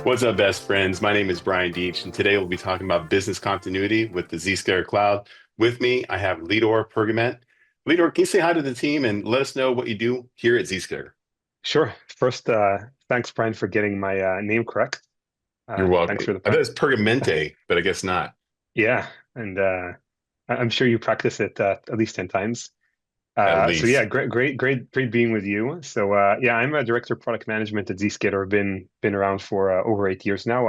What's up, best friends? My name is Brian Deach, and today we'll be talking about business continuity with the Zscaler Cloud. With me, I have Lidor Pergament. Lidor, can you say hi to the team and let us know what you do here at Zscaler? Sure. First, thanks, Brian, for getting my name correct. You're welcome. Thanks for the I thought prep. it's Pergamente, but I guess not. Yeah, and I'm sure you practice it at least 10 times. At So yeah, least. great being with you. So yeah, I'm a director of product management at Zscaler. Been around for over 8 years now.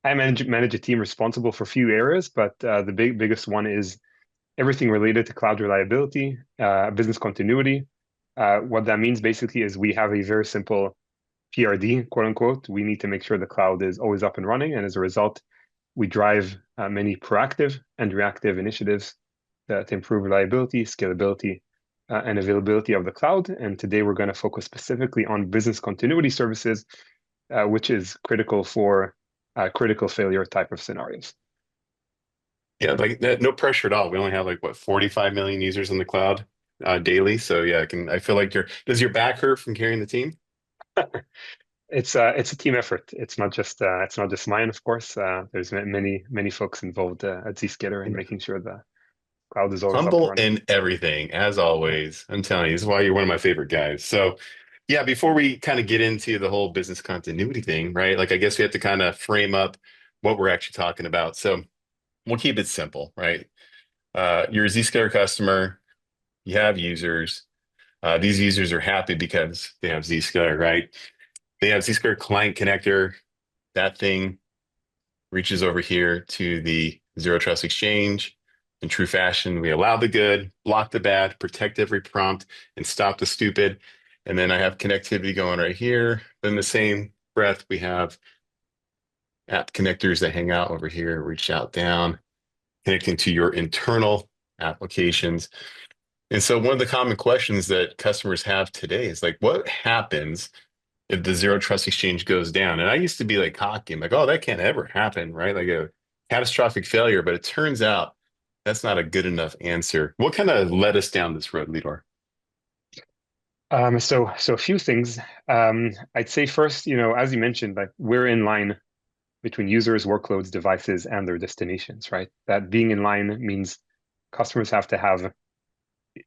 I manage a team responsible for a few areas, but the biggest one is everything related to cloud reliability, business continuity. What that means basically is we have a very simple PRD, quote unquote. We need to make sure the cloud is always up and running. And as a result, we drive many proactive and reactive initiatives to improve reliability, scalability, and availability of the cloud. And today we're going to focus specifically on business continuity services, which is critical for critical failure type of scenarios. Yeah, like no pressure at all. We only have like what 45 million users in the cloud daily. So yeah, I feel like does your back hurt from carrying the team? It's a team effort. It's not just mine, of course. There's many folks involved at Zscaler in making sure the cloud is always up and Humble running. in everything, as Yeah. always. I'm telling you, this is why you're one of my favorite guys. So, yeah, before we kind of get into the whole business continuity thing, right? Like, I guess we have to kind of frame up what we're actually talking about. So, we'll keep it simple, right? You're a Zscaler customer, you have users. These users are happy because they have Zscaler, right? They have Zscaler client connector. That thing reaches over here to the Zero Trust Exchange. In true fashion, we allow the good, block the bad, protect every prompt, and stop the stupid. And then I have connectivity going right here. Then the same breath, we have app connectors that hang out over here, reach out down, connecting to your internal applications. And so one of the common questions that customers have today is like, what happens if the Zero Trust Exchange goes down? And I used to be like cocky. I'm like, oh, that can't ever happen, right? Like a catastrophic failure. But it turns out that's not a good enough answer. What kind of led us down this road, Lidor? So a few things. I'd say first, as you mentioned, like we're in line between users, workloads, devices, and their destinations, right? That being in line means customers have to have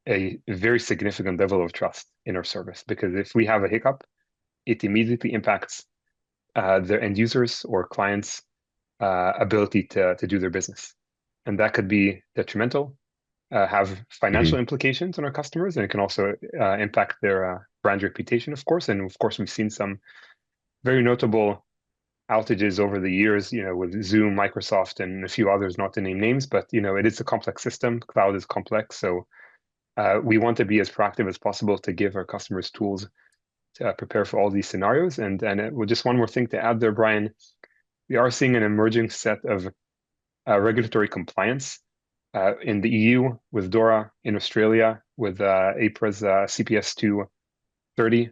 a very significant level of trust in our service because if we have a hiccup, it immediately impacts their end users or clients' ability to do their business. And that could be detrimental, have financial Mhm. implications on our customers, and it can also impact their brand reputation, of course. And of course, we've seen some very notable outages over the years, with Zoom, Microsoft, and a few others, not to name names, but it is a complex system. Cloud is complex, so we want to be as proactive as possible to give our customers tools to prepare for all these scenarios. And just one more thing to add there, Brian, we are seeing an emerging set of regulatory compliance in the EU with DORA, in Australia with APRA's CPS 230,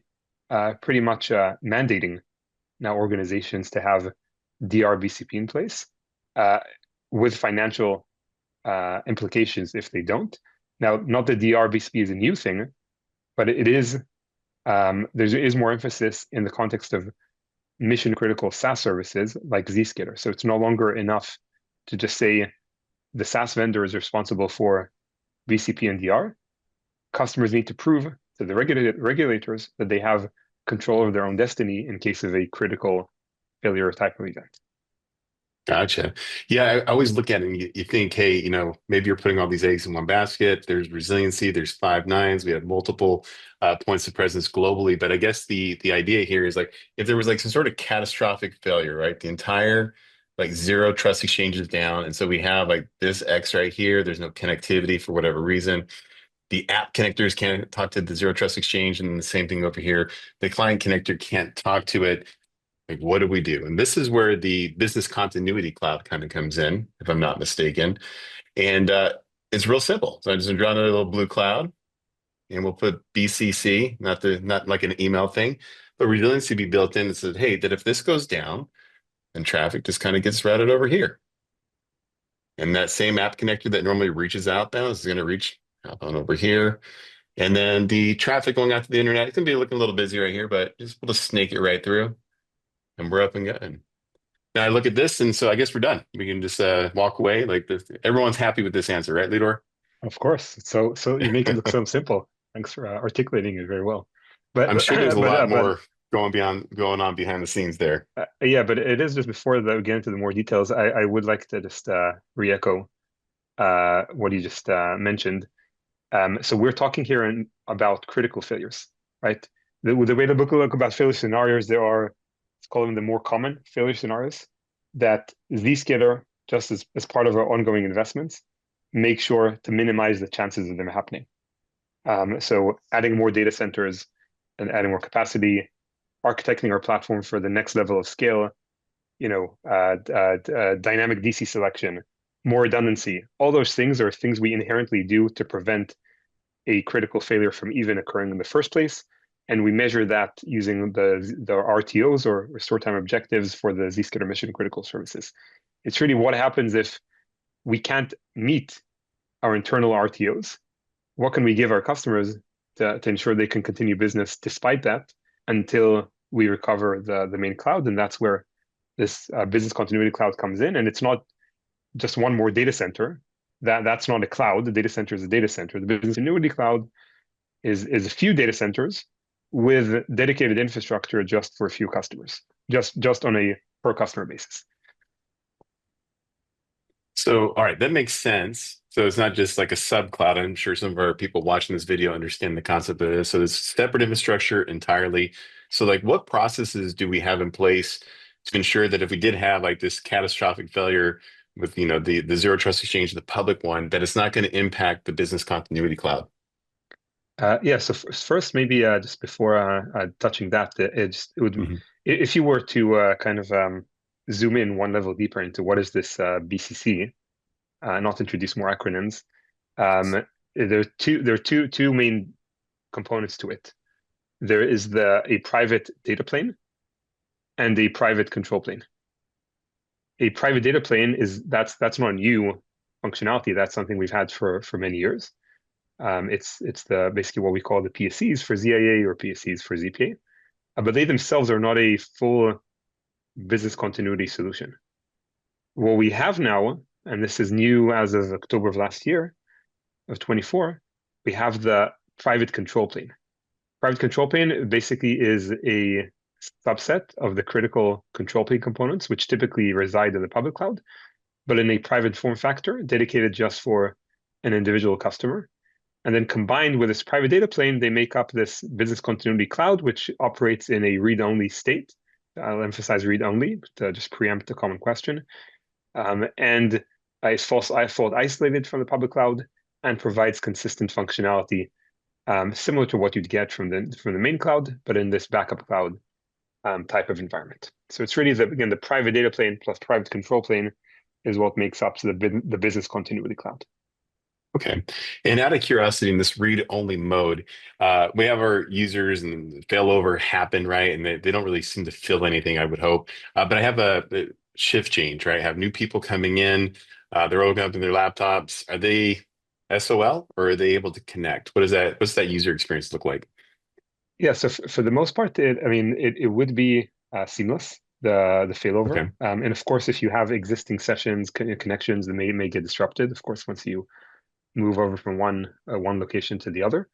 pretty much mandating now organizations to have DRBCP in place uh, with financial implications if they don't. Now, not that DRBCP is a new thing, but it is there is more emphasis in the context of mission critical SaaS services like Zscaler. So it's no longer enough to just say the SaaS vendor is responsible for BCP and DR. Customers need to prove to the regulators that they have control of their own destiny in case of a critical failure type of event. Gotcha. Yeah, I always look at it and you think, hey, maybe you're putting all these eggs in one basket. There's resiliency, there's five nines, we have multiple points of presence globally. But I guess the idea here is like if there was like some sort of catastrophic failure, right? The entire like zero trust exchange is down. And so we have like this X right here. There's no connectivity for whatever reason. The app connectors can't talk to the zero trust exchange, and the same thing over here. The client connector can't talk to it. Like, what do we do? And this is where the business continuity cloud kind of comes in, if I'm not mistaken. And it's real simple. So I just draw another little blue cloud, and we'll put BCC, not like an email thing, but resiliency be built in and said, hey, that if this goes down, then traffic just kind of gets routed over here. And that same app connector that normally reaches outbound is going to reach outbound over here. And then the traffic going out to the internet, it's going to be looking a little busy right here, but just we'll just snake it right through, and we're up and going. Now I look at this, and so I guess we're done. We can just walk away. Like this, everyone's happy with this answer, right, Lidor? Of course. So you make it look so simple. Thanks for articulating it very well. But I'm but sure there's a lot but more going on behind the scenes there. yeah, but it is just before we get into the more details. I would like to just re-echo what you just mentioned. So we're talking here about critical failures, right? The way to look about failure scenarios, let's call them the more common failure scenarios that Zscaler, just as part of our ongoing investments, make sure to minimize the chances of them happening. So adding more data centers and adding more capacity, architecting our platform for the next level of scale, dynamic DC selection, more redundancy. All those things are things we inherently do to prevent a critical failure from even occurring in the first place. And we measure that using the RTOs or restore time objectives for the Zscaler mission critical services. It's really what happens if we can't meet our internal RTOs. What can we give our customers to ensure they can continue business despite that until we recover the main cloud? And that's where this business continuity cloud comes in. And it's not just one more data center. That's not a cloud. The data center is a data center. The business continuity cloud is a few data centers with dedicated infrastructure just for a few customers, just on a per customer basis. So, all right, that makes sense. So it's not just like a sub cloud. I'm sure some of our people watching this video understand the concept of this. So it's separate infrastructure entirely. So, like, what processes do we have in place to ensure that if we did have like this catastrophic failure with, the Zero Trust Exchange, the public one, that it's not going to impact the business continuity cloud? Yeah, so first, maybe just before touching that, it would Mhm. if you were to kind of zoom in one level deeper into what is this BCC, not introduce more acronyms. There are two main components to it. There is a private data plane and a private control plane. A private data plane that's not new functionality. That's something we've had for many years. It's the basically what we call the PSCs for ZIA or PSCs for ZPA, but they themselves are not a full business continuity solution. What we have now, and this is new as of October of last year, of 24, we have the private control plane. Private control plane basically is a subset of the critical control plane components, which typically reside in the public cloud, but in a private form factor dedicated just for an individual customer. And then combined with this private data plane, they make up this business continuity cloud, which operates in a read-only state. I'll emphasize read-only to just preempt the common question. And it's fault isolated from the public cloud and provides consistent functionality, similar to what you'd get from the main cloud, but in this backup cloud type of environment. So it's really the private data plane plus private control plane is what makes up the business continuity cloud. Okay. And out of curiosity, in this read-only mode, we have our users and failover happen, right? And they don't really seem to fill anything, I would hope. But I have a shift change, right? I have new people coming in. They're opening up their laptops. Are they SOL or are they able to connect? What's that user experience look like? Yeah, so for the most part, it would be seamless, the failover. Okay. And of course, if you have existing sessions, connections, they may get disrupted, of course, once you move over from one location to the other.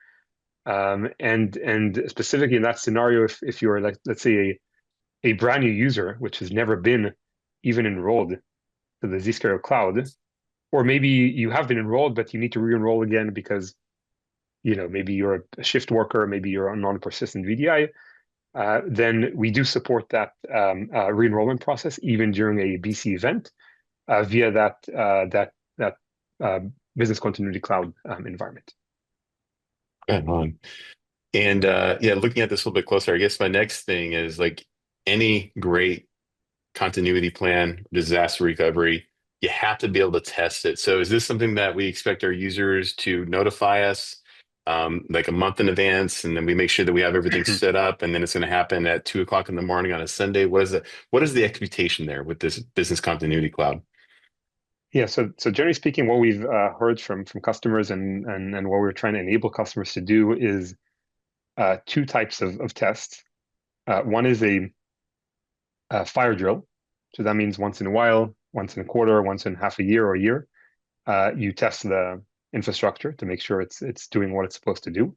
And specifically in that scenario, if you're like, let's say a brand new user, which has never been even enrolled to the Zscaler Cloud, or maybe you have been enrolled, but you need to re-enroll again because maybe you're a shift worker, maybe you're a non-persistent VDI, then we do support that re-enrollment process even during a BC event via that uh, business continuity cloud environment. Right on. And yeah, looking at this a little bit closer, I guess my next thing is like any great continuity plan, disaster recovery, you have to be able to test it. So is this something that we expect our users to notify us like a month in advance, and then we make sure that we have everything set up, and then it's going to happen at 2 o'clock in the morning on a Sunday? What is the expectation there with this business continuity cloud? Yeah, so generally speaking, what we've heard from customers and what we're trying to enable customers to do is two types of tests. One is a fire drill. So that means once in a while, once in a quarter, once in half a year or a year, you test the infrastructure to make sure it's doing what it's supposed to do.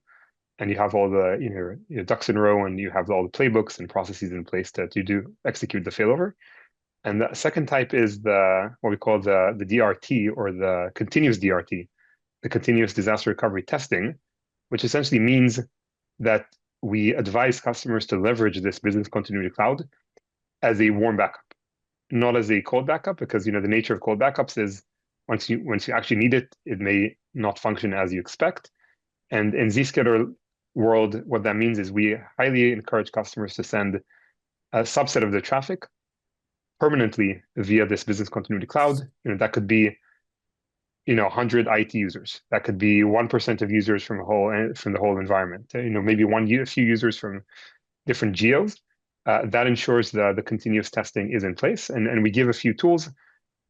And you have all the your ducks in a row, and you have all the playbooks and processes in place to execute the failover. And the second type is what we call the DRT, or the continuous DRT, the continuous disaster recovery testing, which essentially means that we advise customers to leverage this business continuity cloud as a warm backup, not as a cold backup, because the nature of cold backups is once you actually need it, it may not function as you expect. And in Zscaler world, what that means is we highly encourage customers to send a subset of their traffic permanently via this business continuity cloud. That could be 100 IT users. That could be 1% of users from the whole environment. Maybe a few users from different geos. That ensures the continuous testing is in place, and we give a few tools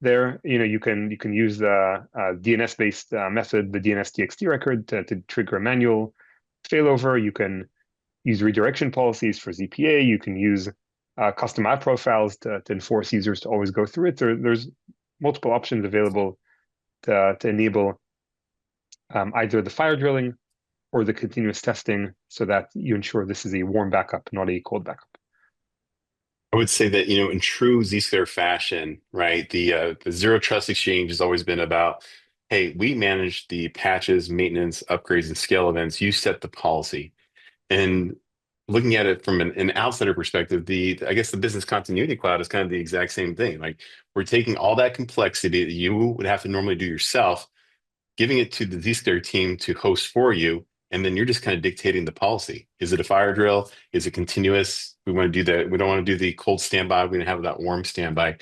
there. You can use the DNS-based method, the DNS TXT record, to trigger a manual failover. You can use redirection policies for ZPA. You can use custom app profiles to enforce users to always go through it. There's multiple options available to enable either the fire drilling or the continuous testing, so that you ensure this is a warm backup, not a cold backup. I would say that, in true Zscaler fashion, right, the Zero Trust Exchange has always been about, hey, we manage the patches, maintenance, upgrades, and scale events. You set the policy. And looking at it from an outsider perspective, I guess the business continuity cloud is kind of the exact same thing. Like, we're taking all that complexity that you would have to normally do yourself, giving it to the Zscaler team to host for you, and then you're just kind of dictating the policy. Is it a fire drill? Is it continuous? We want to do that. We don't want to do the cold standby. We don't have that warm standby.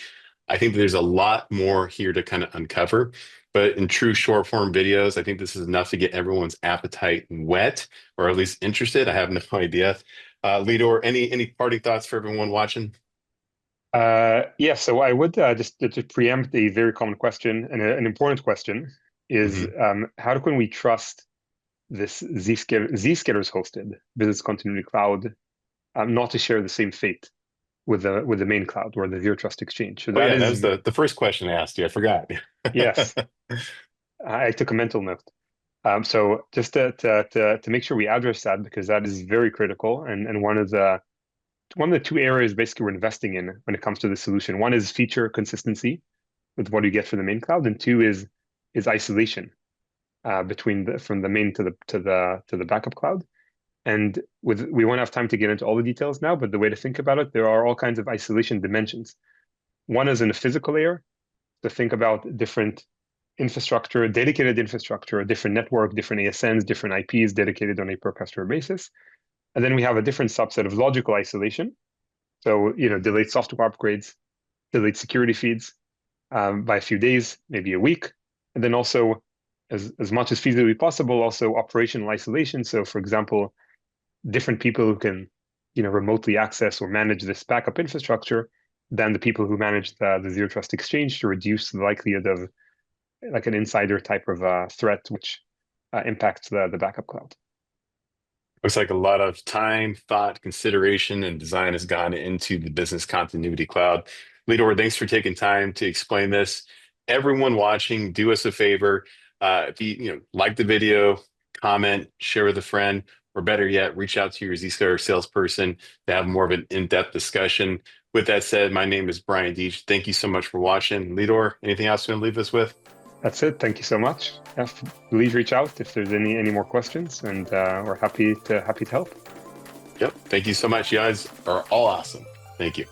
I think there's a lot more here to kind of uncover. But in true short form videos, I think this is enough to get everyone's appetite wet, or at least interested. I have no idea. Lidor, any parting thoughts for everyone watching? Yeah, so I would just to preempt a very common question, and an important question is, how can we trust this Zscaler's hosted business continuity cloud not to share the same fate with the main cloud, or the Zero Trust Exchange? So That was the first question I asked you. I forgot. Yes, I took a mental note. So just to make sure we address that, because that is very critical, and one of the two areas basically we're investing in when it comes to the solution. One is feature consistency with what you get for the main cloud, and two is isolation from the main to the backup cloud. And we won't have time to get into all the details now, but the way to think about it, there are all kinds of isolation dimensions. One is in a physical layer, to think about different infrastructure, dedicated infrastructure, different network, different ASNs, different IPs dedicated on a per customer basis. And then we have a different subset of logical isolation. So, delayed software upgrades, delayed security feeds by a few days, maybe a week. And then also, as much as feasibly possible, also operational isolation. So, for example, different people who can, remotely access or manage this backup infrastructure than the people who manage the Zero Trust Exchange, to reduce the likelihood of like an insider type of threat, which impacts the backup cloud. Looks like a lot of time, thought, consideration, and design has gone into the business continuity cloud. Lidor, thanks for taking time to explain this. Everyone watching, do us a favor. If you like the video, comment, share with a friend, or better yet, reach out to your Zscaler salesperson to have more of an in-depth discussion. With that said, my name is Brian Deitch. Thank you so much for watching. Lidor, anything else you want to leave us with? That's it. Thank you so much. Yeah, please reach out if there's any more questions, and we're happy to help. Yep. Thank you so much. You guys are all awesome. Thank you.